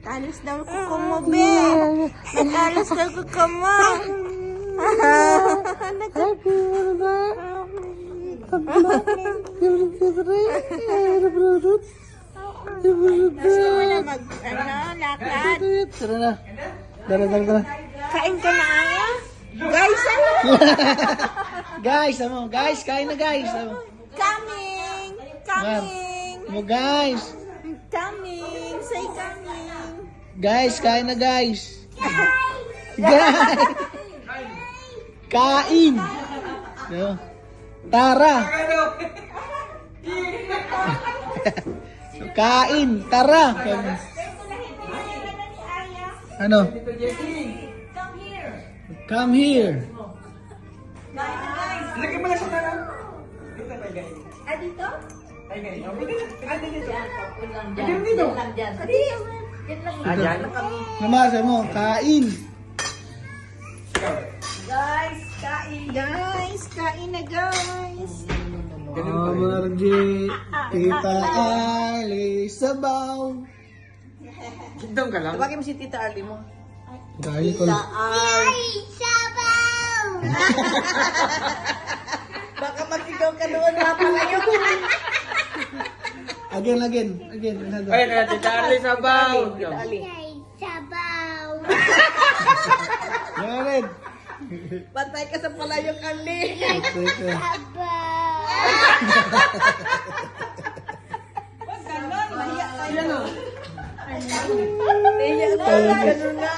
Talos daw kuko mo, be. Natalos daw kuko mo. Gusto mo na mag, lakad? Tara na. Tara. Kain ka na, Aya? Guys, ano? Guys, kain na guys. Coming! Guys. Coming! Say coming! Guys, kain na guys. Guys. Kain. No. Tara. Kain, tara. Ano? Come here. Lagi mo na sa tanong. Dito? Namasa mo, kain. Guys, kain na guys. Margie, Tita Ali, sabaw. Gindong ka lang. Tawagin mo si Tita Arlie mo. Dahil ko. Sabaw! Baka magsigaw ka doon na palayo. Again. Ay, Tita Ali, sabaw. Tita Arlie. Sabaw. Jared. Patay ka sa palayong Arlie. Sabaw. Mahiya tayo. Mahiya na. Ganun na.